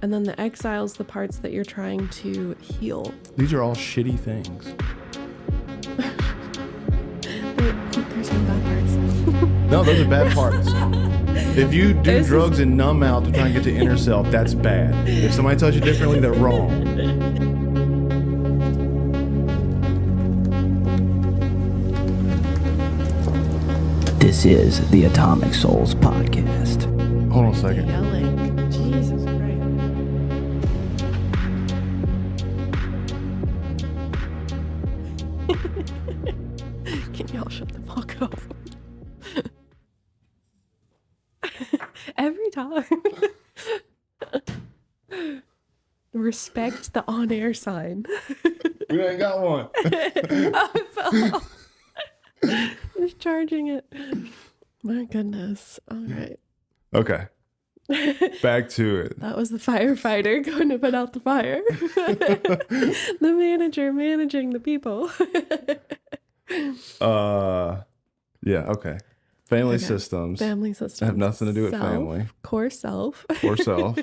And then the exile's the parts that you're trying to heal. These are all shitty things. There's no bad parts. No, those are bad parts. If you do drugs and numb out to try and get to inner self, that's bad. If somebody tells you differently, they're wrong. This is the Atomic Souls Podcast. Hold on a second. Yelling. Jesus Christ. Can y'all shut the fuck up? Every time. Respect the on-air sign. We ain't got one. Oh, it fell off. Just charging it. My goodness. All right. Okay. Back to it. That was the firefighter going to put out the fire. The manager managing the people. Yeah, okay. Family Okay. systems. Family systems. Have nothing to do with Self, family. Core self. Or self.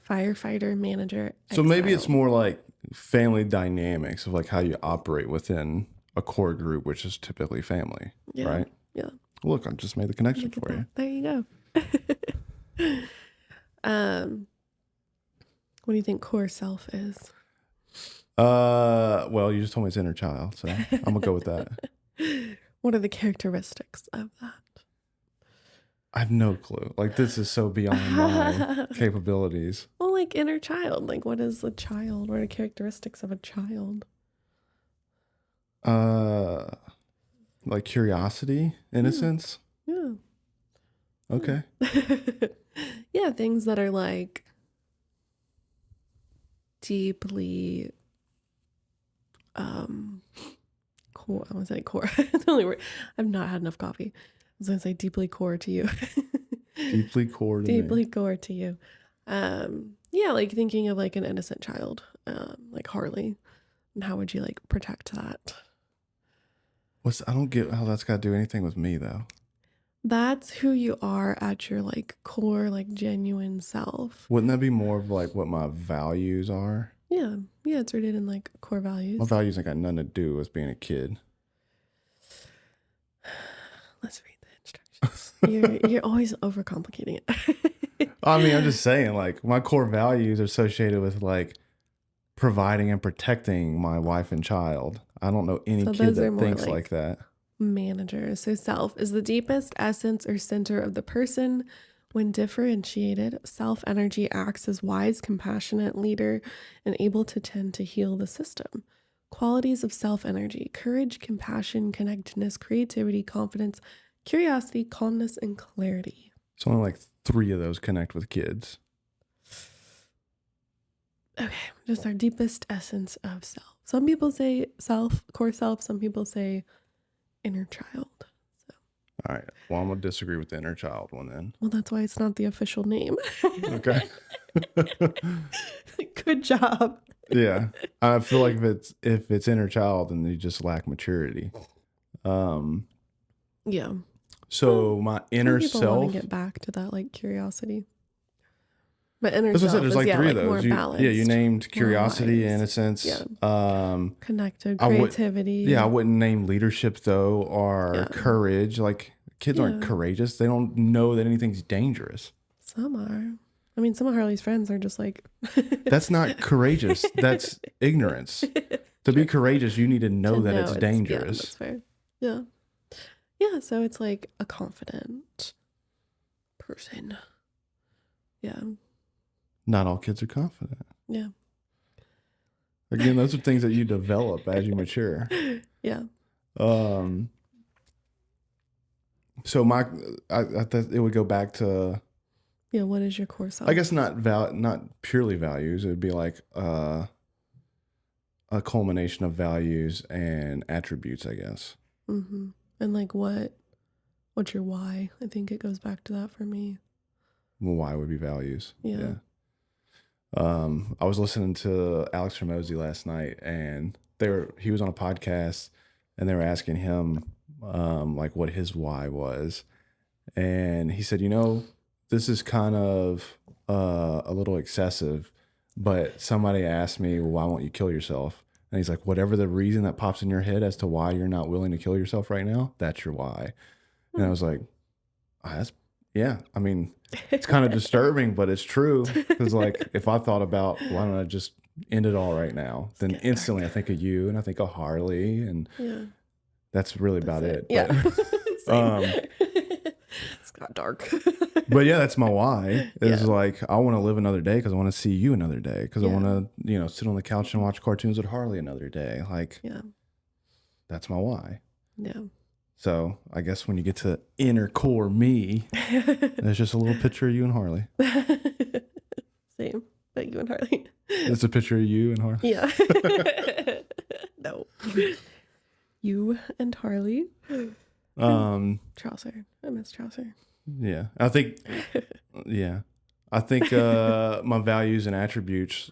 Firefighter, manager. So maybe it's exile. more like family dynamics of like how you operate within a core group, which is typically family, Yeah. right? Yeah. Look, I just made the connection Look at for you. that. There you go. What do you think core self is? Well, you just told me it's inner child, so I'm gonna go with that. What are the characteristics of that? I have no clue. Like, this is so beyond my capabilities. Well, like inner child. Like, what is a child? What are the characteristics of a child? Like curiosity, innocence. Yeah. Okay. Yeah, things that are like deeply core. I want to say core. It's the only word. I've not had enough coffee. I was gonna say deeply core to you. Deeply core to Deeply me. core to you. Yeah, like thinking of like an innocent child, like Harley. And how would you like protect that? I don't get how that's got to do anything with me, though. That's who you are at your like core, like genuine self. Wouldn't that be more of like what my values are? Yeah. Yeah, it's rooted in like core values. My values ain't got nothing to do with being a kid. Let's read the instructions. You're always overcomplicating it. I mean, I'm just saying, like, my core values are associated with like providing and protecting my wife and child. I don't know any So kid those are that more thinks like- like that. Manager. So self is the deepest essence or center of the person. When differentiated, self energy acts as wise, compassionate leader and able to tend to heal the system. Qualities of self energy: courage, compassion, connectedness, creativity, confidence, curiosity, calmness, and clarity. So only like 3 of those connect with kids. Okay, just our deepest essence of self. Some people say self, core self. Some people say inner child. All right. Well, I'm gonna disagree with the inner child one then. Well, that's why it's not the official name. Okay. Good job. Yeah. I feel like if it's inner child, then you just lack maturity. Yeah. So my inner Some people self. want to get back to that like curiosity. But inner That's what I self said. There's is, like yeah, 3 like of more those. balanced. You named curiosity, wise. innocence. Yeah. Connected, I would- creativity. Yeah, I wouldn't name leadership though, or Yeah. courage. Like, kids aren't Yeah. courageous. They don't know that anything's dangerous. Some are. I mean, some of Harley's friends are just like. That's not courageous. That's ignorance. To be courageous, you need to know that it's Yeah, dangerous. that's fair. Yeah. Yeah, so it's like a confident person. Yeah. Not all kids are confident. Yeah. Again, those are things that you develop as you mature. Yeah. So I thought it would go back to, Yeah, what is your core self? I guess not purely values. It would be like a culmination of values and attributes, I guess. Mm-hmm. And like what's your why? I think it goes back to that for me. Well, why would be values? Yeah. I was listening to Alex Hormozy last night, and he was on a podcast, and they were asking him like what his why was, and he said, this is kind of a little excessive, but somebody asked me, well, why won't you kill yourself? And he's like, whatever the reason that pops in your head as to why you're not willing to kill yourself right now, that's your why. And I was like, oh, yeah. I mean, it's kind of disturbing, but it's true. Because like, if I thought about, why don't I just end it all right now? Then instantly I think of you and I think of Harley, and that's really about it. Yeah. But, it's got dark. but yeah, that's my why. It's like, I want to live another day because I want to see you another day. Because I want to, sit on the couch and watch cartoons with Harley another day. Like, that's my why. Yeah. So I guess when you get to inner core me, there's just a little picture of you and Harley. Same, but you and Harley. It's a picture of you and Harley. Yeah. No. You and Harley. Trouser. I miss Trouser. Yeah. I think my values and attributes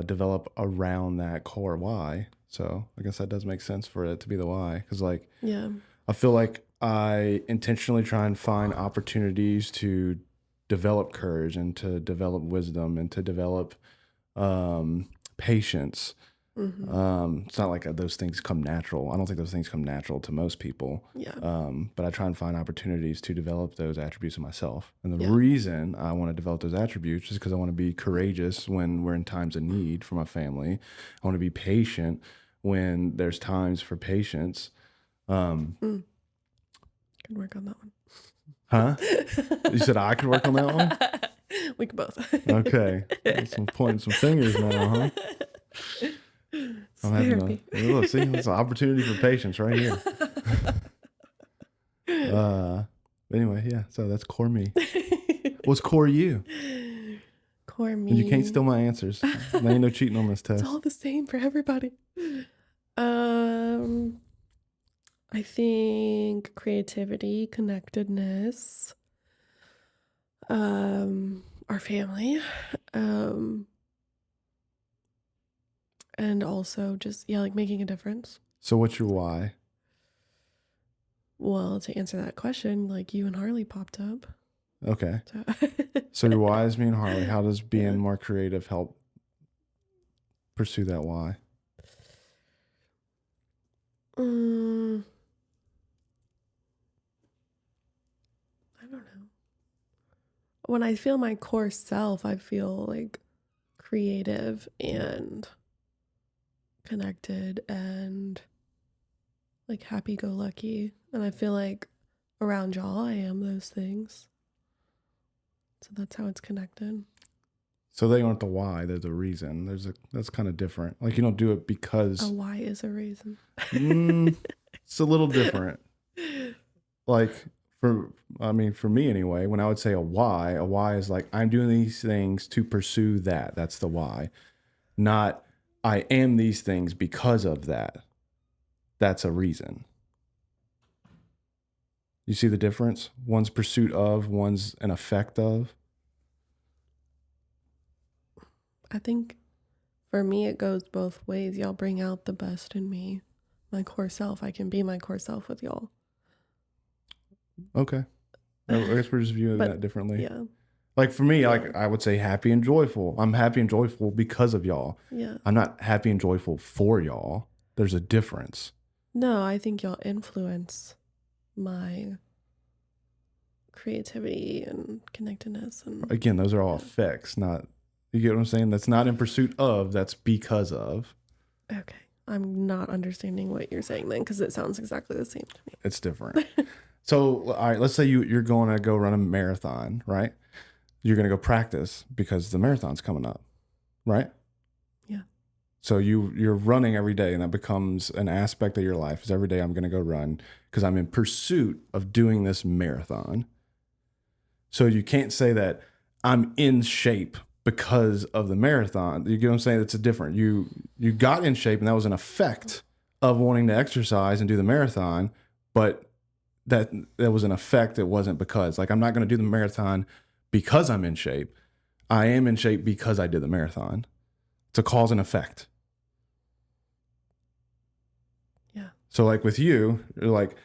develop around that core why. So I guess that does make sense for it to be the why. Because like, I feel like I intentionally try and find opportunities to develop courage and to develop wisdom and to develop patience. It's not like those things come natural. I don't think those things come natural to most people. But I try and find opportunities to develop those attributes in myself. And the reason I want to develop those attributes is because I want to be courageous when we're in times of need for my family. I want to be patient when there's times for patience. Can work on that one. Huh? You said I could work on that one? We can both. Okay. Pointing some fingers now, huh? I'm having look, see, it's an opportunity for patience right here. Anyway, yeah, so that's core me. What's core you? Core me. You can't steal my answers. There ain't no cheating on this test. It's all the same for everybody. I think creativity, connectedness, our family, and also just, like making a difference. So what's your why? Well, to answer that question, like you and Harley popped up. Okay. So your why is me and Harley. How does being more creative help pursue that why? I don't know. When I feel my core self, I feel like creative and connected and like happy-go-lucky. And I feel like around y'all, I am those things. So that's how it's connected. So they aren't the why, they're the reason. That's kind of different. Like you don't do it because A why is a reason. It's a little different. Like for me anyway, when I would say a why is like I'm doing these things to pursue that. That's the why. Not I am these things because of that. That's a reason. You see the difference? One's pursuit of, one's an effect of. I think for me, it goes both ways. Y'all bring out the best in me. My core self. I can be my core self with y'all. Okay. I guess we're just viewing that differently. Yeah. Like for me, like I would say happy and joyful. I'm happy and joyful because of y'all. Yeah. I'm not happy and joyful for y'all. There's a difference. No, I think y'all influence my creativity and connectedness. And again, those are all effects, not, you get what I'm saying? That's not in pursuit of, that's because of. Okay. I'm not understanding what you're saying then, because it sounds exactly the same to me. It's different. So, all right, let's say you're going to go run a marathon, right? You're going to go practice because the marathon's coming up, right? Yeah. So you're running every day, and that becomes an aspect of your life. Is every day I'm going to go run because I'm in pursuit of doing this marathon. So you can't say that I'm in shape because of the marathon. You get what I'm saying? It's a different. You got in shape, and that was an effect of wanting to exercise and do the marathon, but that was an effect. It wasn't because. Like, I'm not going to do the marathon because I'm in shape. I am in shape because I did the marathon. It's a cause and effect. Yeah. So like with you, you're like,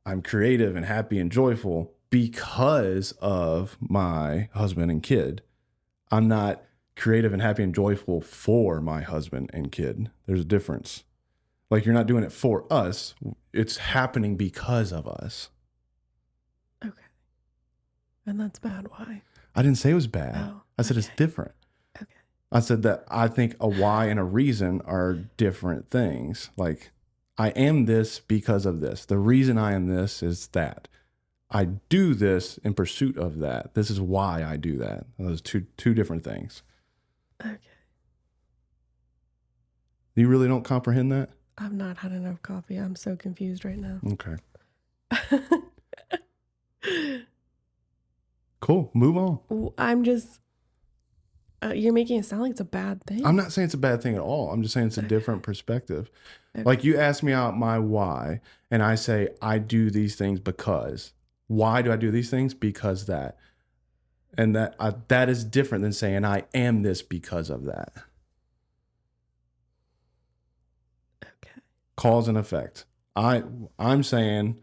I'm creative and happy and joyful because of my husband and kid. I'm not creative and happy and joyful for my husband and kid. There's a difference. Like, you're not doing it for us. It's happening because of us. Okay. And that's bad. Why? I didn't say it was bad. Oh, I said it's different. Okay. I said that I think a why and a reason are different things. Like, I am this because of this. The reason I am this is that. I do this in pursuit of that. This is why I do that. Those two different things. Okay. You really don't comprehend that? I've not had enough coffee. I'm so confused right now. Okay. Cool. Move on. I'm just, you're making it sound like it's a bad thing. I'm not saying it's a bad thing at all. I'm just saying it's a different perspective. Okay. Like, you ask me out my why, and I say, I do these things because. Why do I do these things? Because that. And that is different than saying I am this because of that. Okay. Cause and effect. I'm saying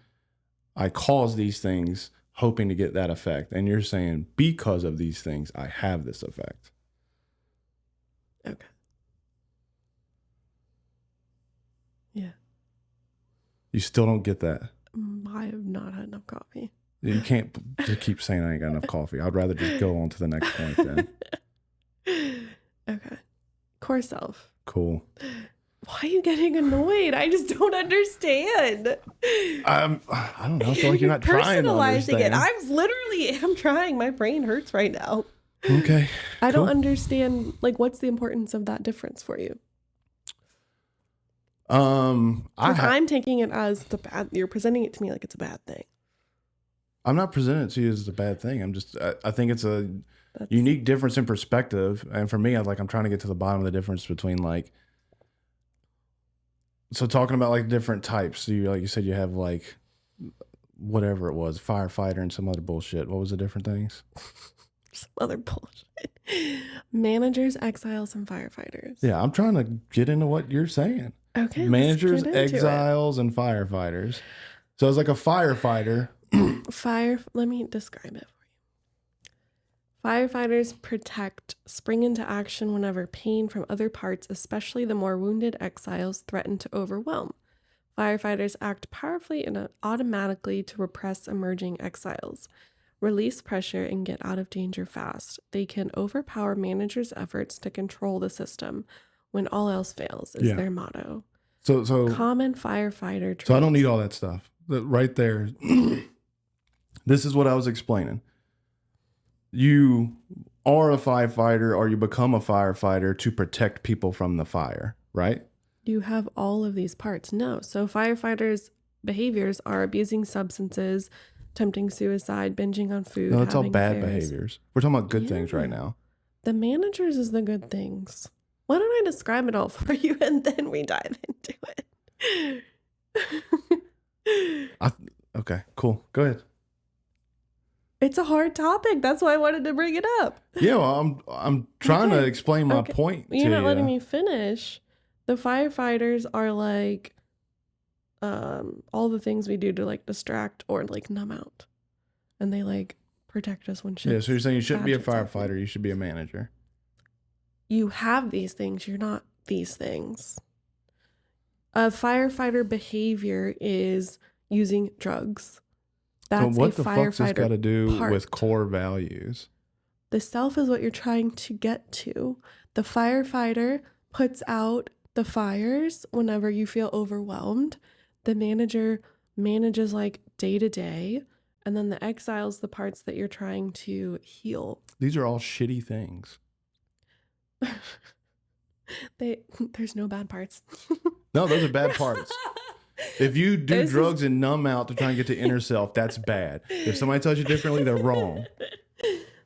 I cause these things hoping to get that effect. And you're saying because of these things, I have this effect. Okay. Yeah. You still don't get that. I have not had enough coffee. You can't just keep saying I ain't got enough coffee. I'd rather just go on to the next point then. Okay. Core self. Cool. Why are you getting annoyed? I just don't understand. I don't know. I feel like you're not trying to understand. Personalizing it. I'm trying. My brain hurts right now. Okay. I don't understand, like, what's the importance of that difference for you? I'm taking it as the bad. You're presenting it to me like it's a bad thing. I'm not presenting it to you as a bad thing. I think it's a unique difference in perspective. And for me, I'm trying to get to the bottom of the difference between, like, so talking about, like, different types. So like you said, you have, like, whatever it was, firefighter and some other bullshit. What was the different things? Some other bullshit. Managers, exiles, and firefighters. Yeah, I'm trying to get into what you're saying. Okay. Managers, exiles, and firefighters. So it's like a firefighter. Let me describe it for you. Firefighters spring into action whenever pain from other parts, especially the more wounded exiles, threaten to overwhelm. Firefighters act powerfully and automatically to repress emerging exiles, release pressure, and get out of danger fast. They can overpower managers' efforts to control the system when all else fails, is their motto. So common firefighter traits. So I don't need all that stuff. Right there. This is what I was explaining. You are a firefighter, or you become a firefighter to protect people from the fire, right? You have all of these parts. No. So firefighters' behaviors are abusing substances, attempting suicide, binging on food. No, it's all bad behaviors. We're talking about good things right now. The managers is the good things. Why don't I describe it all for you and then we dive into it? Okay, cool. Go ahead. It's a hard topic. That's why I wanted to bring it up. Yeah, well, I'm trying to explain my point to you. You're not letting me finish. The firefighters are like all the things we do to, like, distract or, like, numb out. And they, like, protect us when shit. Yeah, so you're saying you shouldn't be a firefighter, you should be a manager. You have these things, you're not these things. A firefighter behavior is using drugs. That's so what the fuck's this got to do part. With core values? The self is what you're trying to get to. The firefighter puts out the fires whenever you feel overwhelmed. The manager manages, like, day to day. And then the exile's the parts that you're trying to heal. These are all shitty things. There's no bad parts. No, those are bad parts. If you do drugs and numb out to try and get to inner self, that's bad. If somebody tells you differently, they're wrong.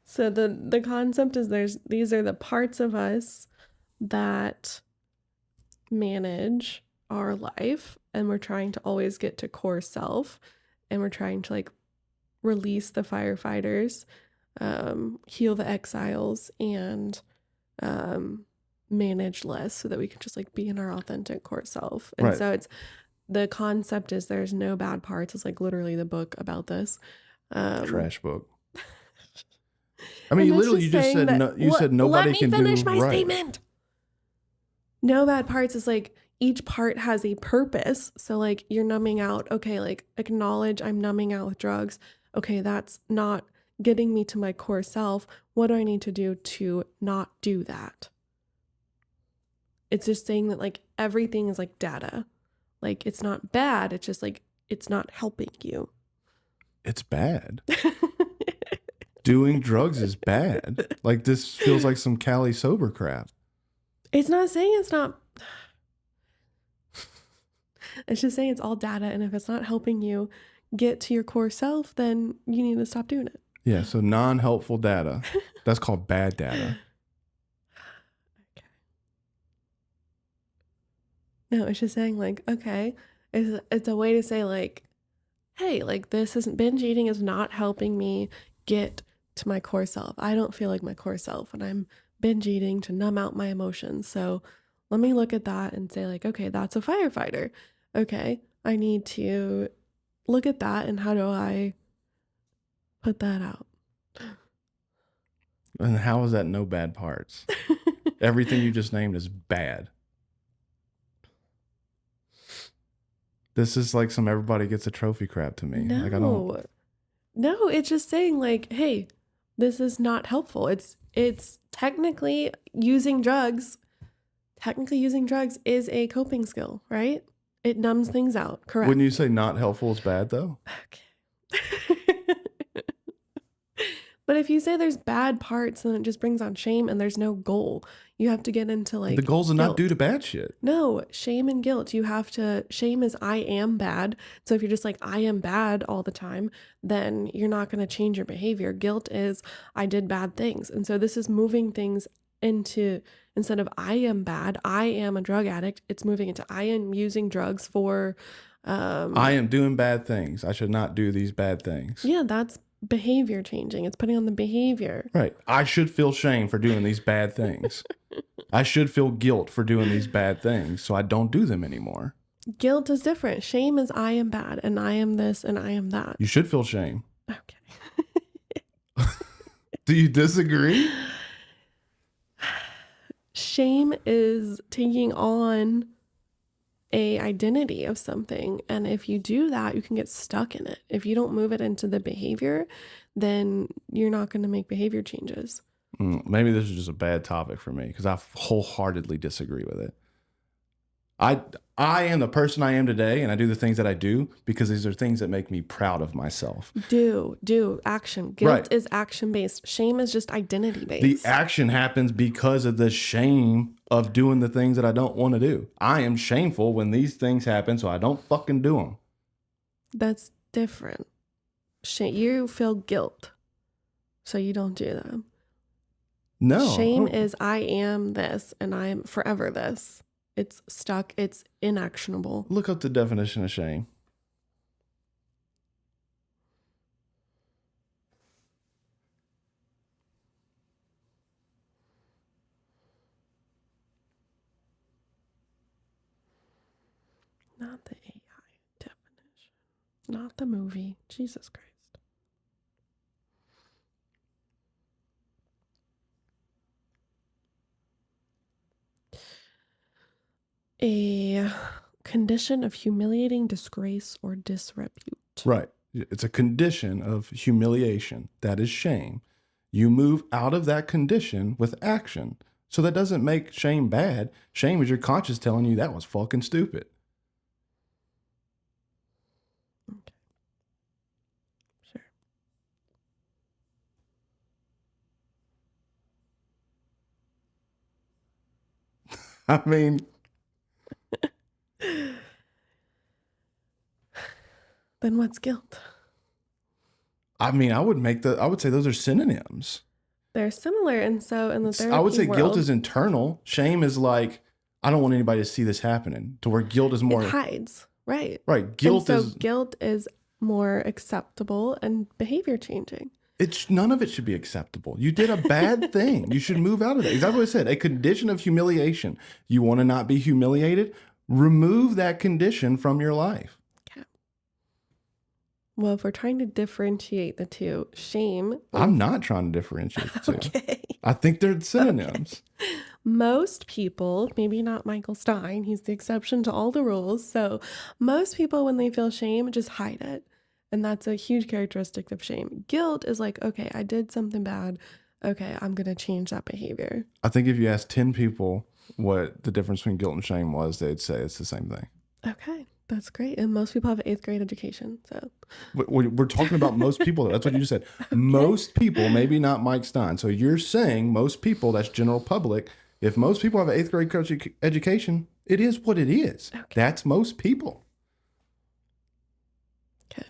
So the concept is these are the parts of us that manage our life, and we're trying to always get to core self, and we're trying to, like, release the firefighters, heal the exiles, and manage less so that we can just, like, be in our authentic core self. And so the concept is there's no bad parts. It's, like, literally the book about this. Trash book. I mean, And it's literally, you just saying said that- no, you Well, said nobody can do Let me finish my right. statement. No bad parts is like each part has a purpose. So like you're numbing out. Okay, like acknowledge I'm numbing out with drugs. Okay, that's not getting me to my core self. What do I need to do to not do that? It's just saying that like everything is like data. Like it's not bad. It's just like it's not helping you. It's bad. Doing drugs is bad. Like this feels like some Cali sober crap. It's not saying it's not. It's just saying it's all data. And if it's not helping you get to your core self, then you need to stop doing it. Yeah, so non-helpful data. That's called bad data. Okay. No, it's just saying like, okay, it's a way to say like, hey, like this isn't binge eating is not helping me get to my core self. I don't feel like my core self and I'm binge eating to numb out my emotions. So let me look at that and say like, okay, that's a firefighter. Okay, I need to look at that and how do I put that out? And how is that no bad parts? Everything you just named is bad. This is like some everybody gets a trophy crap to me. Like I don't. No, it's just saying like, hey, this is not helpful. It's technically using drugs. Technically using drugs is a coping skill, right? It numbs things out, correct? Wouldn't you say not helpful is bad though? Okay. But if you say there's bad parts, then it just brings on shame and there's no goal. You have to get into like The goal's to not guilt. do the bad shit. No, shame and guilt. You have to, shame is I am bad. So if you're just like, I am bad all the time, then you're not going to change your behavior. Guilt is I did bad things. And so this is moving things into, instead of I am bad, I am a drug addict, it's moving into I am using drugs for. I am doing bad things. I should not do these bad things. Yeah, that's behavior changing. It's putting on the behavior. Right. I should feel shame for doing these bad things. I should feel guilt for doing these bad things, so I don't do them anymore. Guilt is different. Shame is I am bad and I am this and I am that. You should feel shame. Okay. Do you disagree? Shame is taking on a identity of something, and if you do that, you can get stuck in it. If you don't move it into the behavior, then you're not going to make behavior changes. Maybe this is just a bad topic for me because I wholeheartedly disagree with it. I am the person I am today, and I do the things that I do because these are things that make me proud of myself. Do action. Guilt Right. is action based. Shame is just identity based. The action happens because of the shame of doing the things that I don't want to do. I am shameful when these things happen, so I don't fucking do them. That's different. You feel guilt, so you don't do them. No. Shame is I am this and I am forever this. It's stuck. It's inactionable. Look up the definition of shame. Not the AI definition. Not the movie. Jesus Christ. A condition of humiliating disgrace or disrepute. Right. It's a condition of humiliation. That is shame. You move out of that condition with action. So that doesn't make shame bad. Shame is your conscience telling you that was fucking stupid. Okay. Sure. I mean, Then what's guilt? I would say those are synonyms. They're similar, and so in the therapy I would say guilt world, is internal. Shame is like, I don't want anybody to see this happening. To where guilt is more it hides, right? right. Guilt and so is guilt is more acceptable and behavior changing. it's none of it should be acceptable. You did a bad thing. You should move out of it. Exactly what I said. A condition of humiliation. You want to not be humiliated? Remove that condition from your life. Okay. Well, if we're trying to differentiate the two, shame. I'm not trying to differentiate the two. Okay. I think they're synonyms. Okay. Most people, maybe not Michael Stein, he's the exception to all the rules. So most people, when they feel shame, just hide it. And that's a huge characteristic of shame. Guilt is like, okay, I did something bad. Okay, I'm going to change that behavior. I think if you asked 10 people what the difference between guilt and shame was, they'd say it's the same thing. Okay, that's great. And most people have an 8th grade education. So We're talking about most people. That's what you just said. Okay. Most people, maybe not Mike Stein. So you're saying most people, that's general public. If most people have an 8th grade education, it is what it is. Okay. That's most people. Okay.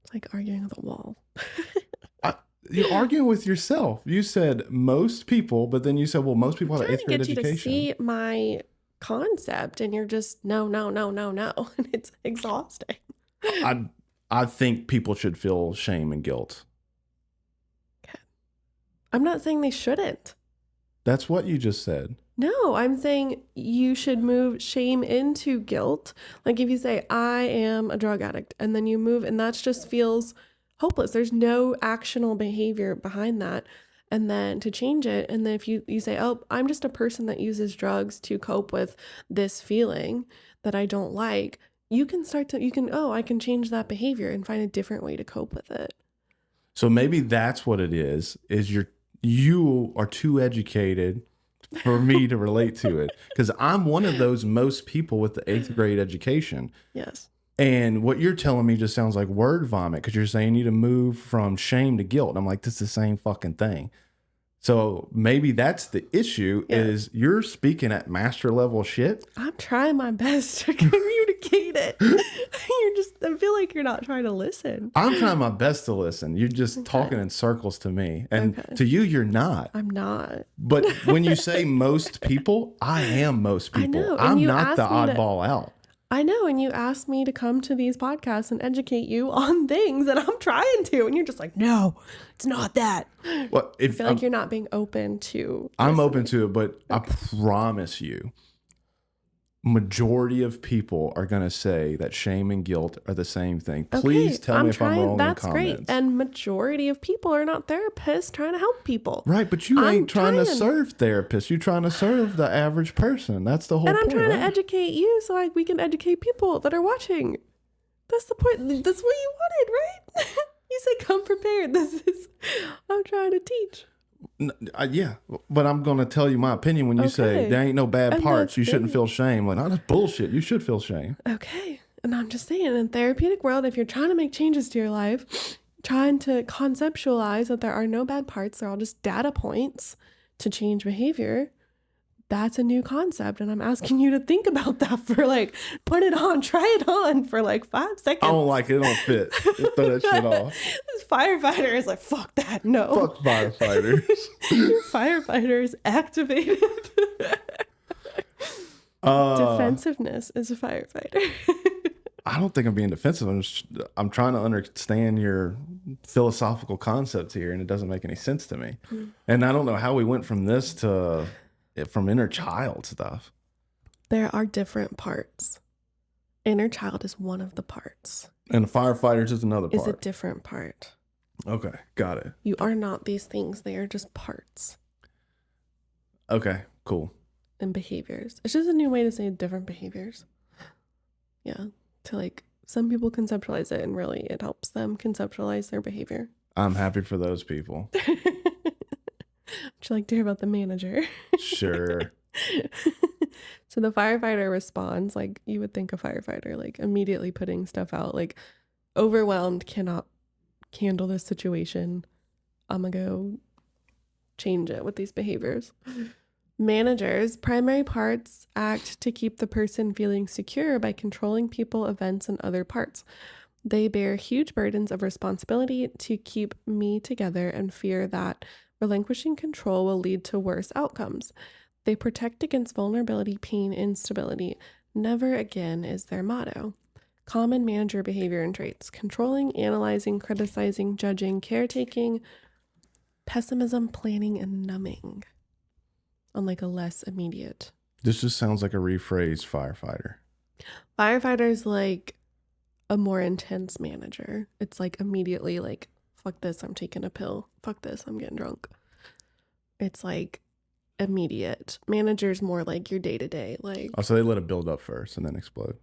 It's like arguing with a wall. You're arguing with yourself. You said most people, but then you said, well, most people have an 8th grade education. I'm trying to get you to see my concept, and you're just no. And it's exhausting. I think people should feel shame and guilt. Okay. I'm not saying they shouldn't. That's what you just said. No, I'm saying you should move shame into guilt. Like if you say, I am a drug addict, and then you move, and that just feels hopeless. There's no actionable behavior behind that. And then to change it, and then if you say, oh, I'm just a person that uses drugs to cope with this feeling that I don't like, I can change that behavior and find a different way to cope with it. So maybe that's what it is you are too educated for me to relate to it. Because I'm one of those most people with the 8th grade education. Yes. And what you're telling me just sounds like word vomit, because you're saying you need to move from shame to guilt. And I'm like, this is the same fucking thing. So maybe that's the issue, is you're speaking at master level shit. I'm trying my best to communicate it. I feel like you're not trying to listen. I'm trying my best to listen. You're just talking in circles to me. And to you, you're not. I'm not. But when you say most people, I am most people. I know. I'm not the oddball out. I know, and you asked me to come to these podcasts and educate you on things, and I'm trying to, and you're just like, no, it's not that. Well, I feel like you're not being open to. I'm open to it, but I promise you, majority of people are going to say that shame and guilt are the same thing. Please tell me if I'm wrong in the comments. That's great. And majority of people are not therapists trying to help people. Right, but you ain't trying to serve therapists. You're trying to serve the average person. That's the whole point. And I'm trying to educate you so we can educate people that are watching. That's the point. That's what you wanted, right? You said come prepared. I'm trying to teach. Yeah, but I'm going to tell you my opinion when you say there ain't no bad parts. You shouldn't feel shame. Like, that's bullshit. You should feel shame. Okay. And I'm just saying, in the therapeutic world, if you're trying to make changes to your life, trying to conceptualize that there are no bad parts, they're all just data points to change behavior, that's a new concept. And I'm asking you to think about that for put it on, try it on for 5 seconds. I don't like it. It don't fit. Just throw that shit off. This firefighter is like, fuck that. No. Fuck firefighters. Your firefighter is activated. Defensiveness is a firefighter. I don't think I'm being defensive. I'm trying to understand your philosophical concepts here, and it doesn't make any sense to me. And I don't know how we went from this to from inner child stuff. There are different parts. Inner child is one of the parts. And the firefighters is another part. Is a different part. Okay, got it. You are not these things. They are just parts. Okay, cool. And behaviors. It's just a new way to say different behaviors. Yeah. To some people conceptualize it, and really it helps them conceptualize their behavior. I'm happy for those people. Would you like to hear about the manager? Sure. So the firefighter responds like you would think a firefighter, immediately putting stuff out, overwhelmed, cannot handle this situation. I'm gonna go change it with these behaviors. Managers' primary parts act to keep the person feeling secure by controlling people, events, and other parts. They bear huge burdens of responsibility to keep me together and fear that relinquishing control will lead to worse outcomes. They protect against vulnerability, pain, instability. Never again is their motto. Common manager behavior and traits: controlling, analyzing, criticizing, judging, caretaking, pessimism, planning, and numbing. On a less immediate. This just sounds like a rephrased firefighter. Firefighters like a more intense manager. It's like immediately like, fuck this, I'm taking a pill. Fuck this, I'm getting drunk. It's like immediate. Managers more like your day to day. Like, Oh, so they let it build up first and then explode.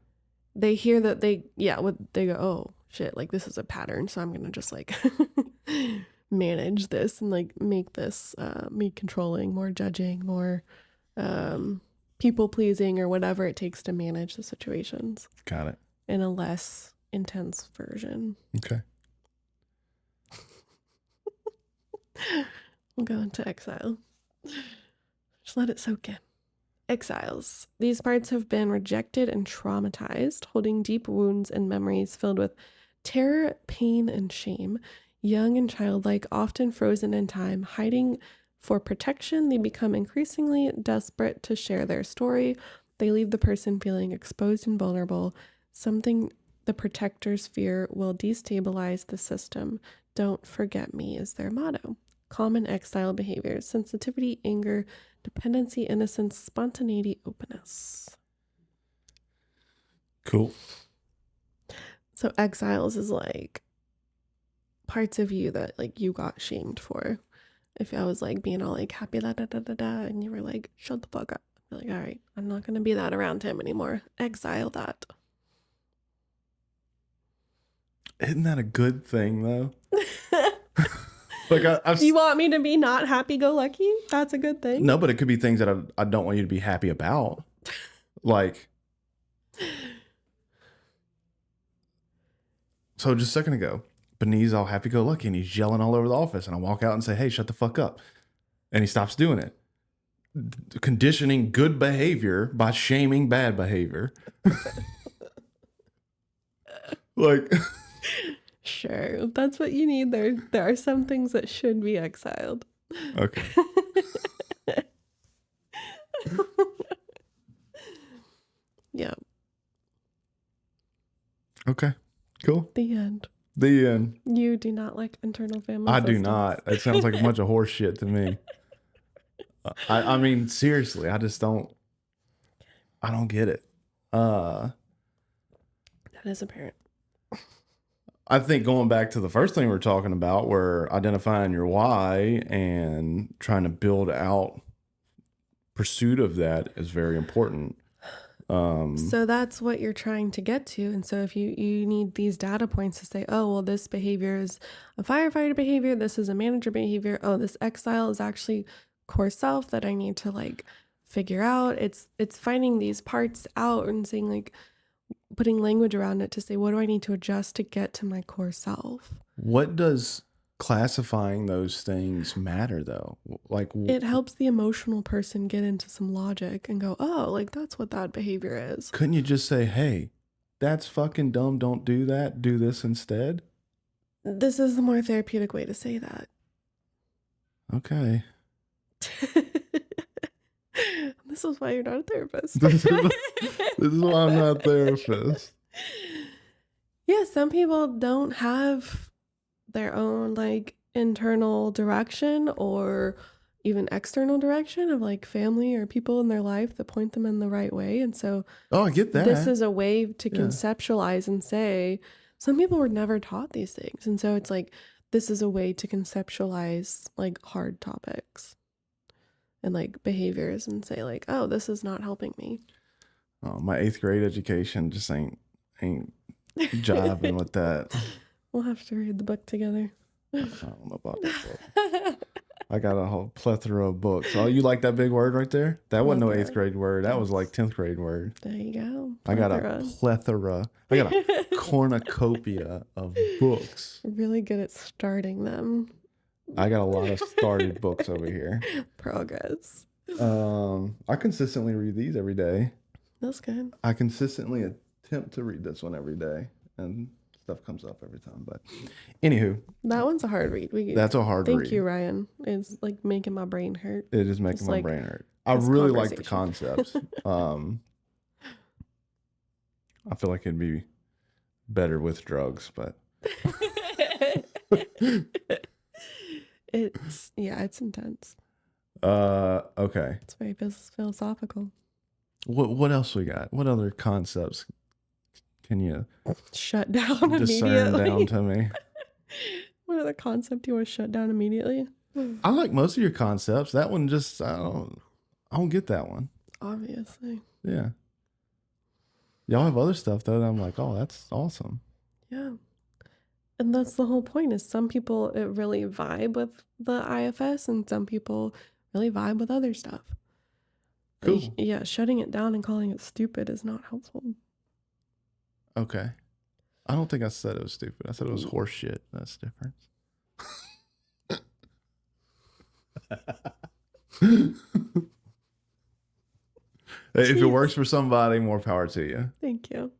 they hear that they go, oh shit, like this is a pattern, so I'm gonna just like manage this and like make this me controlling, more judging, more people pleasing, or whatever it takes to manage the situations Got it. in a less intense version. Okay. We'll go into exile. Just let it soak in. Exiles. These parts have been rejected and traumatized, holding deep wounds and memories filled with terror, pain, and shame. Young and childlike, often frozen in time, hiding for protection, they become increasingly desperate to share their story. They leave the person feeling exposed and vulnerable, something the protectors fear will destabilize the system. Don't forget me is their motto. Common exile behaviors: sensitivity, anger, dependency, innocence, spontaneity, openness. Cool. So exiles is like parts of you that like you got shamed for. If I was like being all like happy da da da da da, and you were like, shut the fuck up. I'd be like, all right, I'm not gonna be that around him anymore. Exile that. Isn't that a good thing though? Like I've You want me to be not happy-go-lucky? That's a good thing. no, but it could be things that I don't want you to be happy about. Like, so just a second ago, Benny's all happy-go-lucky and he's yelling all over the office, and I walk out and say, "Hey, shut the fuck up," and he stops doing it. Conditioning good behavior by shaming bad behavior. Like, Sure, if that's what you need, there are some things that should be exiled. okay, Yeah, okay, cool. the end. The end. You do not like internal family I do systems. not. It sounds like a bunch of horse shit to me. I mean, seriously, I just don't. I don't get it. That is apparent. I think going back to the first thing we were talking about, where identifying your why and trying to build out pursuit of that is very important. So that's what you're trying to get to. And so if you need these data points to say, oh, well, this behavior is a firefighter behavior, this is a manager behavior, oh, this exile is actually core self that I need to like figure out. It's finding these parts out and saying like, putting language around it to say, what do I need to adjust to get to my core self? What does classifying those things matter though? Like, It helps the emotional person get into some logic and go, oh, like that's what that behavior is. couldn't you just say, "Hey, that's fucking dumb. Don't do that. Do this instead"? This is the more therapeutic way to say that. Okay. This is why you're not a therapist. This is why I'm not a therapist. Yeah, some people don't have their own like internal direction or even external direction of like family or people in their life that point them in the right way. And so Oh, I get that. this is a way to Yeah. conceptualize and say, some people were never taught these things. And so it's like, this is a way to conceptualize like hard topics and like behaviors and say like, oh, this is not helping me. Oh, my 8th grade education just ain't jiving with that. We'll have to read the book together. I don't know about that book. I got a whole plethora of books. Oh, you like that big word right there? That wasn't no Plethora. 8th grade word. That was like 10th grade word. There you go. I got a Plethora. plethora. I got a cornucopia of books. Really good at starting them. I got a lot of started books over here. Progress. I consistently read these every day. That's good. I consistently attempt to read this one every day, and stuff comes up every time. But anywho, That one's a hard read. that's a hard read. Thank you, Ryan. It's like making my brain hurt. It is making Just my like brain hurt. I this really like the conversation. concepts. I feel like it'd be better with drugs, but It's intense. okay. It's very philosophical. What else we got? What other concepts can you Shut down discern down immediately. to me? What other concept do you want to shut down immediately? I like most of your concepts. That one just I don't get that one. Obviously. Yeah. Y'all have other stuff though that I'm like, oh, that's awesome. Yeah. And that's the whole point is some people really vibe with the IFS and some people really vibe with other stuff. Cool. Like, yeah, shutting it down and calling it stupid is not helpful. Okay. I don't think I said it was stupid. I said it was horse shit. That's different. If it works for somebody, more power to you. Thank you.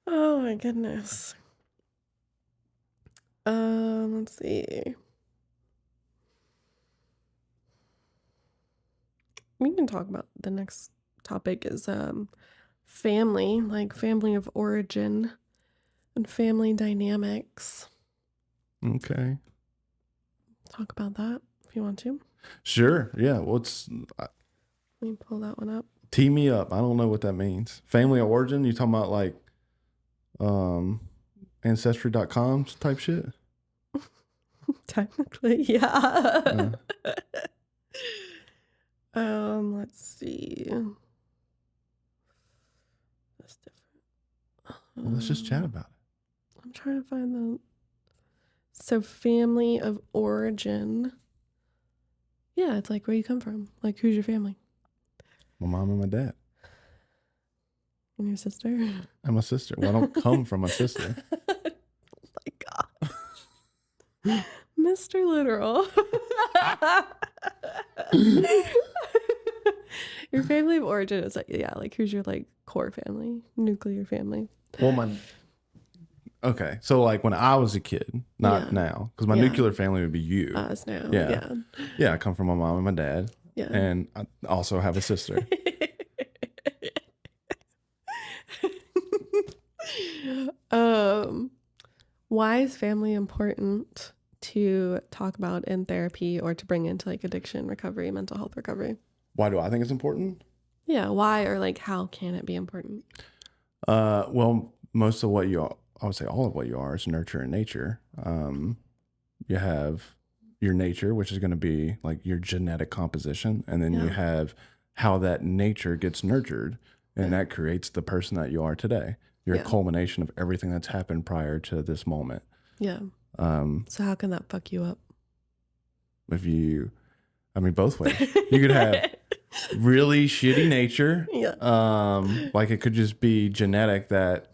Oh my goodness. Let's see. We can talk about the next topic is family, like family of origin and family dynamics. Okay. Talk about that if you want to. Sure. Yeah. Let me pull that one up. Tee me up. I don't know what that means. Family of origin? You talking about like ancestry.com type shit? Technically, yeah. Let's see. That's different. Well, let's just chat about it. I'm trying to find the. So, family of origin. Yeah, it's like where you come from. Like, who's your family? My mom and my dad. And your sister? And my sister. Well, I don't come from my sister. Oh my God. Mr. Literal. Your family of origin is like, yeah, like who's your like core family, nuclear family? Well, okay. So like when I was a kid, not Yeah. now, because my Yeah. nuclear family would be you. Us now. Yeah. Yeah, I come from my mom and my dad. Yeah. And I also have a sister. Why is family important to talk about in therapy or to bring into like addiction recovery, mental health recovery? Why do I think it's important? Yeah, why or like how can it be important? Well, most of what you are, I would say all of what you are is nurture and nature. You have your nature, which is going to be like your genetic composition. And then you have how that nature gets nurtured. And that creates the person that you are today. You're a culmination of everything that's happened prior to this moment. Yeah. So how can that fuck you up? Both ways. You could have really shitty nature. Yeah. Like it could just be genetic that,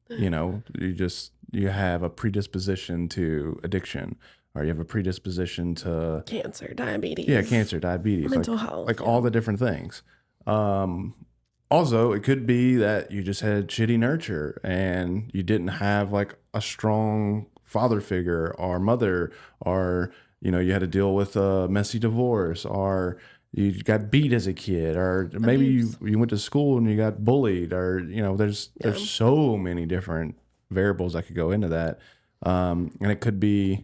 you have a predisposition to addiction, or you have a predisposition to Cancer, diabetes. Yeah, cancer, diabetes, mental health. like all the different things. Also, it could be that you just had shitty nurture and you didn't have like a strong father figure or mother, or, you had to deal with a messy divorce, or you got beat as a kid, or maybe you went to school and you got bullied, or, there's so many different variables that could go into that. And it could be,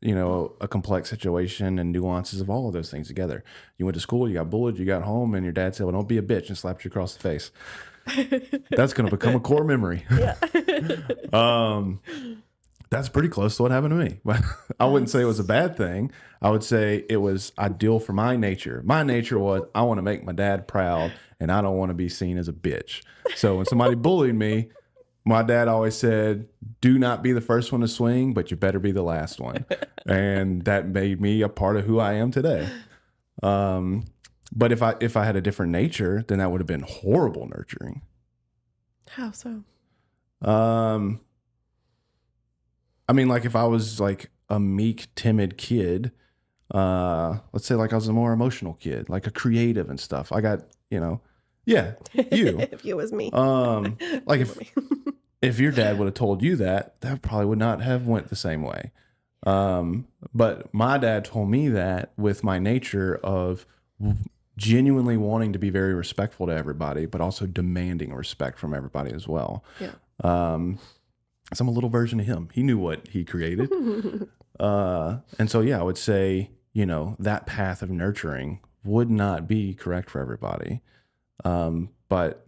a complex situation and nuances of all of those things together. You went to school, you got bullied, you got home, and your dad said, well, don't be a bitch, and slapped you across the face. That's going to become a core memory. Yeah. That's pretty close to what happened to me. But I wouldn't say it was a bad thing. I would say it was ideal for my nature. My nature was I want to make my dad proud, and I don't want to be seen as a bitch. So when somebody bullied me, my dad always said, do not be the first one to swing, but you better be the last one. And that made me a part of who I am today. But if I had a different nature, then that would have been horrible nurturing. How so? Like if I was like a meek, timid kid, let's say like I was a more emotional kid, like a creative and stuff. I got, you. If it was me. Like if your dad would have told you that probably would not have went the same way. But my dad told me that with my nature of genuinely wanting to be very respectful to everybody, but also demanding respect from everybody as well. Yeah. So I'm a little version of him. He knew what he created. And so, I would say, that path of nurturing would not be correct for everybody. But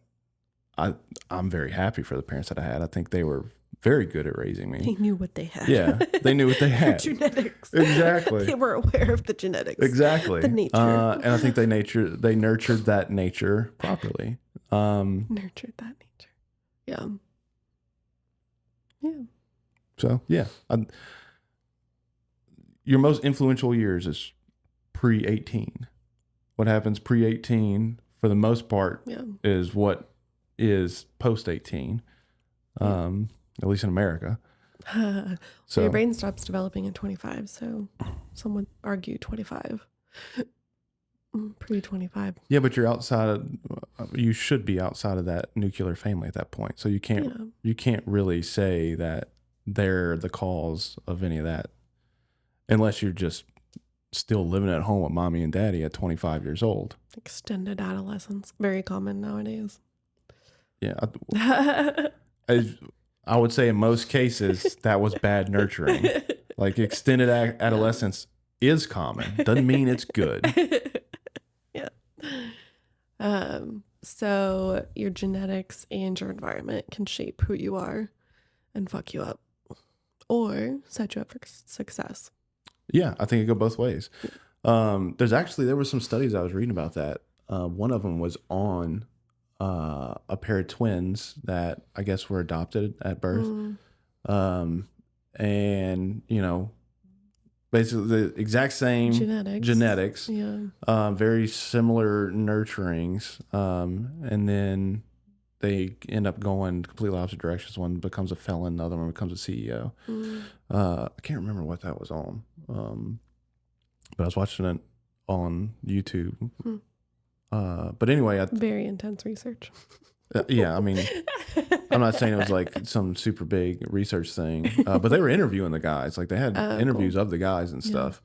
I'm very happy for the parents that I had. I think they were very good at raising They me. knew what they had. Yeah, they knew what they had. Genetics. Exactly. They were aware of the genetics. Exactly. The nature. And I think they nurtured that nature properly. Nurtured that nature. Yeah. Yeah. So yeah, your most influential years is pre-18. What happens pre-18 for the most part is what is post-18, at least in America. So your brain stops developing at 25. So some would argue 25. Pre-25. Yeah, but you're you should be outside of that nuclear family at that point. So you can't really say that they're the cause of any of that unless you're just still living at home with mommy and daddy at 25 years old. Extended adolescence. Very common nowadays. Yeah. I would say in most cases that was bad nurturing. Like extended adolescence is common. Doesn't mean it's good. Yeah. So your genetics and your environment can shape who you are and fuck you up or set you up for success. Yeah, I think it go both ways. There were some studies I was reading about that. One of them was on a pair of twins that I guess were adopted at birth. And, basically the exact same genetics, very similar nurturings. And then they end up going completely opposite directions. One becomes a felon, the other one becomes a CEO. I can't remember what that was on. But I was watching it on YouTube. But anyway, very intense research. Yeah, I mean, I'm not saying it was like some super big research thing, but they were interviewing the guys. Like they had interviews of the guys and stuff.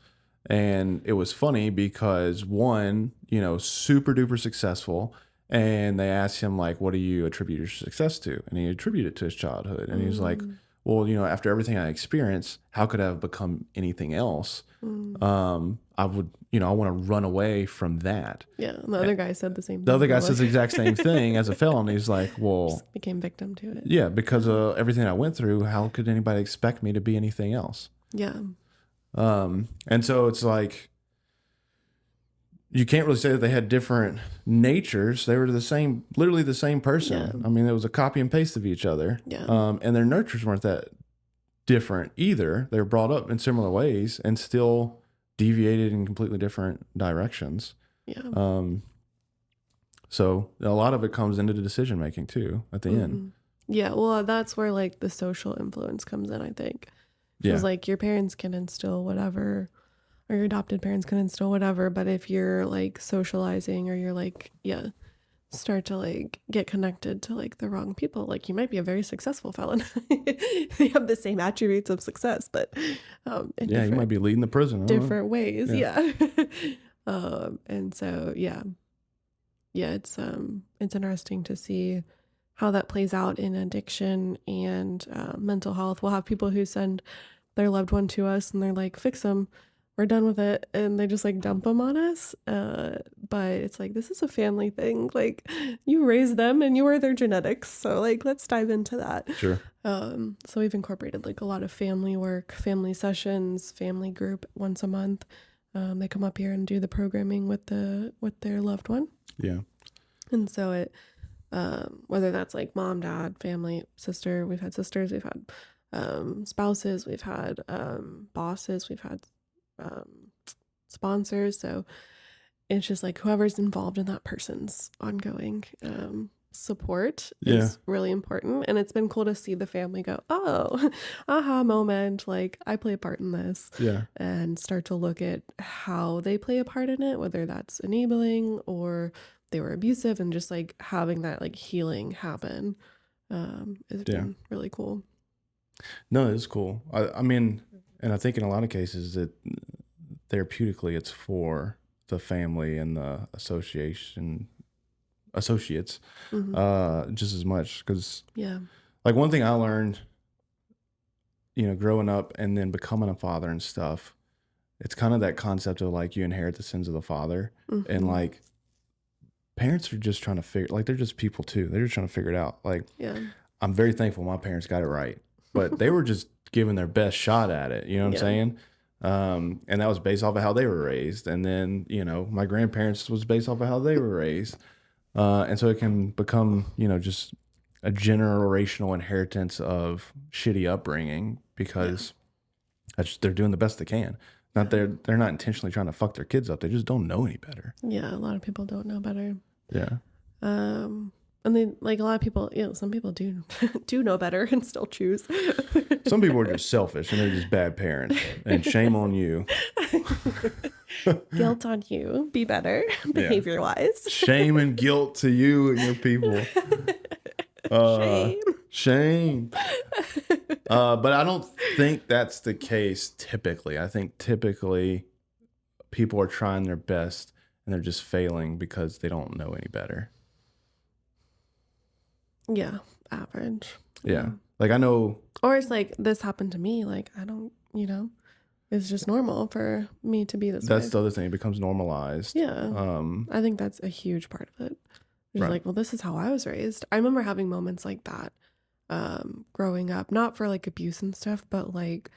And it was funny because one, super duper successful. And they asked him like, what do you attribute your success to? And he attributed it to his childhood. And he was like, well, after everything I experienced, how could I have become anything else? I would, I want to run away from that. Yeah. And the other guy said the same thing. The other guy says the exact same thing as a felon. He's like, well, just became victim to it. Yeah. Because of everything I went through, how could anybody expect me to be anything else? Yeah. And so it's like, you can't really say that they had different natures. They were literally the same person. Yeah. I mean, it was a copy and paste of each other. Yeah. And their nurtures weren't that different either. They were brought up in similar ways and still deviated in completely different directions. Yeah. So a lot of it comes into the decision making too at the end. Yeah. Well, that's where like the social influence comes in, I think. Because like your parents can instill whatever, or your adopted parents can instill whatever, but if you're like socializing or you're like, start to like get connected to like the wrong people, like you might be a very successful felon. They have the same attributes of success, but you might be leading the prison. Different ways. Yeah. And so, it's interesting to see how that plays out in addiction and mental health. We'll have people who send their loved one to us and they're like, fix them. We're done with it. And they just like dump them on us. But it's like, this is a family thing. Like you raise them and you are their genetics. So like, let's dive into that. Sure. So we've incorporated like a lot of family work, family sessions, family group once a month. They come up here and do the programming with their loved one. Yeah. And so it, whether that's like mom, dad, family, sister, we've had sisters, we've had spouses, we've had bosses, we've had sponsors. So it's just like whoever's involved in that person's ongoing support is really important. And it's been cool to see the family go, oh, aha moment, like I play a part in this. Yeah. And start to look at how they play a part in it, whether that's enabling or they were abusive, and just like having that like healing happen has been really cool. No, it's cool. I mean, and I think in a lot of cases that therapeutically it's for the family and the associates just as much. Because like one thing I learned, growing up and then becoming a father and stuff, it's kind of that concept of like you inherit the sins of the father, Mm-hmm. and like parents are just trying to figure, like they're just people too. They're just trying to figure it out. Like Yeah. I'm very thankful my parents got it right, but they were just giving their best shot at it. You know what I'm saying? And that was based off of how they were raised. And then, you know, my grandparents was based off of how they were raised. And so it can become, you know, just a generational inheritance of shitty upbringing because they're doing the best they can. Not they're not intentionally trying to fuck their kids up. They just don't know any better. Yeah, a lot of people don't know better. Yeah. And then like a lot of people, you know, some people do know better and still choose. Some people are just selfish and they're just bad parents. And shame on you. Guilt on you. Be better behavior wise. Shame and guilt to you and your people. Shame. But I don't think that's the case typically. I think typically people are trying their best and they're just failing because they don't know any better. Yeah, average. Yeah. Like I know. Or it's like, this happened to me. Like, I don't, you know, it's just normal for me to be this way. That's the other thing. It becomes normalized. Yeah. I think that's a huge part of it. It's Right. like, well, this is how I was raised. I remember having moments like that growing up, not for like abuse and stuff, but like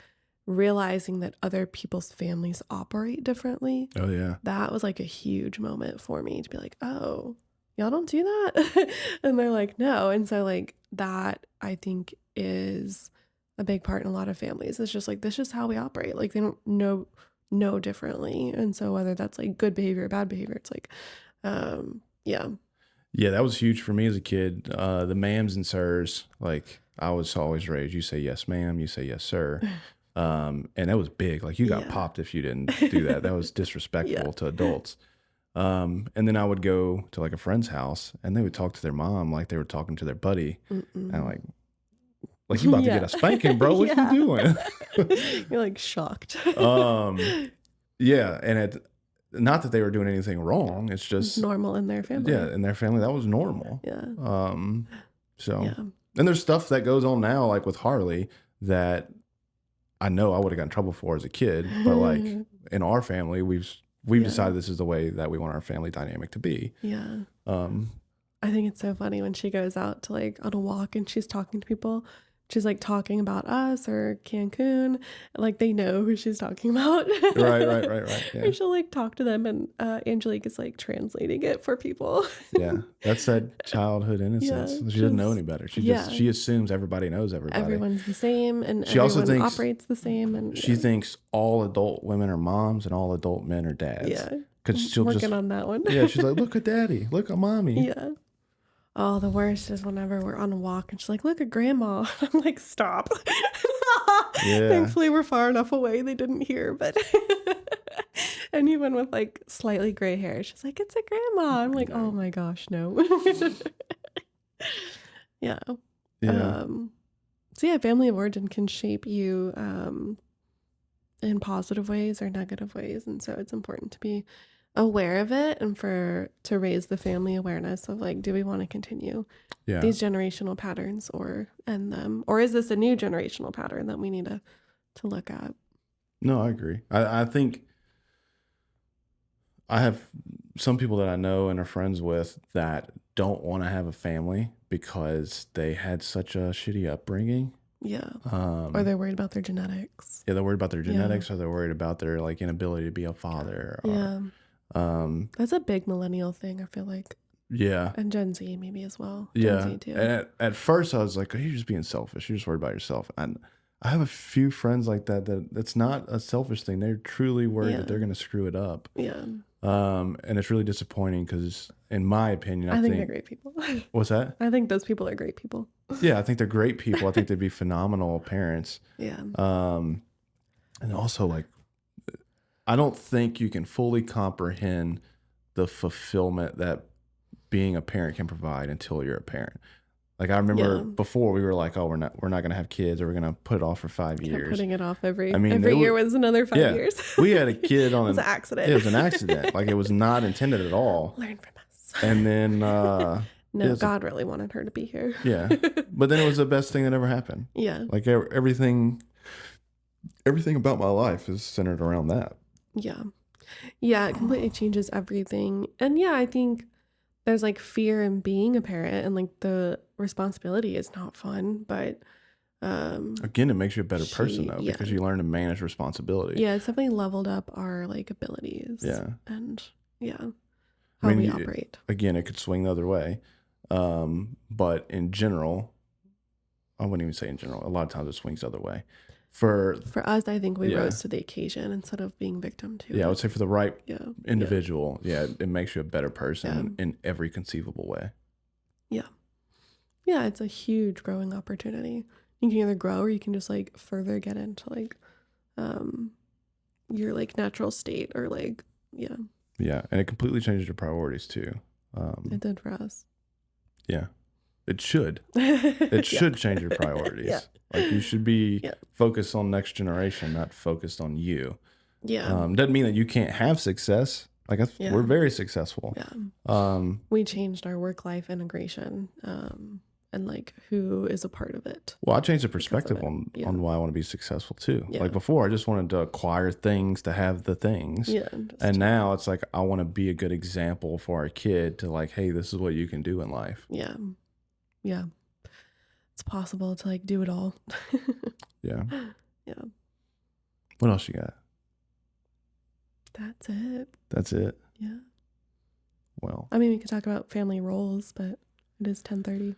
realizing that other people's families operate differently. Oh, yeah. That was like a huge moment for me to be like, oh, y'all don't do that? And they're like, no. And so like that I think is a big part in a lot of families. It's just like, this is how we operate. Like they don't know differently. And so whether that's like good behavior or bad behavior, it's like, yeah. Yeah, that was huge for me as a kid. The ma'ams and sirs, like I was always raised, you say yes, ma'am, you say yes, sir. And that was big. Like you got popped if you didn't do that. That was disrespectful to adults. And then I would go to like a friend's house and they would talk to their mom like they were talking to their buddy. And I'm like you about to get a spanking, bro. What you doing? You're like shocked. Yeah. And not that they were doing anything wrong. It's just normal in their family. Yeah. In their family, that was normal. Yeah. And there's stuff that goes on now, like with Harley, that I know I would have gotten in trouble for as a kid, but like in our family, we've decided this is the way that we want our family dynamic to be. Yeah. I think it's so funny when she goes out to like on a walk and she's talking to people. She's like talking about us or Cancun. Like they know who she's talking about. Right. Yeah. And she'll like talk to them and Angelique is like translating it for people. Yeah. That's that childhood innocence. She doesn't know any better. She assumes everybody knows everybody. Everyone's the same and she everyone also thinks, operates the same. And she thinks all adult women are moms and all adult men are dads. Yeah. Because she'll working on that one. Yeah. She's like, look at daddy. Look at mommy. Yeah. Oh, the worst is whenever we're on a walk and she's like, look at grandma. I'm like, stop. Yeah. Thankfully, we're far enough away. They didn't hear, but and even with like slightly gray hair, she's like, it's a grandma. I'm like, oh my gosh, no. Yeah. So yeah, family of origin can shape you in positive ways or negative ways. And so it's important to be aware of it and to raise the family awareness of like, do we want to continue these generational patterns or end them, or is this a new generational pattern that we need to look at? No, I agree. I think I have some people that I know and are friends with that don't want to have a family because they had such a shitty upbringing. Yeah. Or they're worried about their genetics. Yeah, they're worried about their genetics, or they're worried about their like inability to be a father. That's a big millennial thing, I feel like. Yeah. And Gen Z maybe as well. Yeah. Gen Z too. And at first I was like, oh, you're just being selfish. You're just worried about yourself. And I have a few friends like that it's not a selfish thing. They're truly worried that they're going to screw it up. Yeah. And it's really disappointing because in my opinion, I think they're great people. What's that? I think those people are great people. Yeah, I think they're great people. I think they'd be phenomenal parents. Yeah. And also like, I don't think you can fully comprehend the fulfillment that being a parent can provide until you're a parent. Like I remember before we were like, oh, we're not going to have kids, or we're going to put it off for 5 years. Putting it off every year was another 5 years. We had a kid on it was an accident. It was an accident. Like it was not intended at all. Learn from us. And then no, God really wanted her to be here. Yeah. But then it was the best thing that ever happened. Yeah. Like everything about my life is centered around that. Yeah. Yeah, it completely changes everything. And yeah, I think there's like fear in being a parent and like the responsibility is not fun, but Again, it makes you a better person she though, yeah. because you learn to manage responsibility. Yeah, it's definitely leveled up our like abilities. Yeah. And yeah, I how mean, we operate. again, it could swing the other way. But in general, I wouldn't even say in general. A lot of times it swings the other way. For us, I think we yeah. rose to the occasion instead of being victim to Yeah, I it. would say for the right Yeah. individual, it makes you a better person Yeah. in every conceivable way. Yeah. Yeah, it's a huge growing opportunity. You can either grow or you can just like further get into like your like natural state or like yeah. Yeah, and it completely changes your priorities too. It did for us. Yeah, it should. It should change your priorities. Yeah. Like you should be Yeah. focused on next generation, not focused on you. Yeah. Doesn't mean that you can't have success. Like Yeah. we're very successful. Yeah. We changed our work-life integration and like who is a part of it. Well, I changed the perspective it. on Yeah. why I want to be successful too. Yeah. Like before, I just wanted to acquire things to have the things. Yeah. And now it's like I want to be a good example for our kid to like, hey, this is what you can do in life. Yeah. Yeah. It's possible to like do it all. Yeah. Yeah. What else you got? That's it. That's it. Yeah. Well, I mean, we could talk about family roles, but it is 10:30.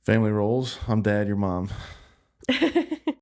family roles. I'm dad, your mom.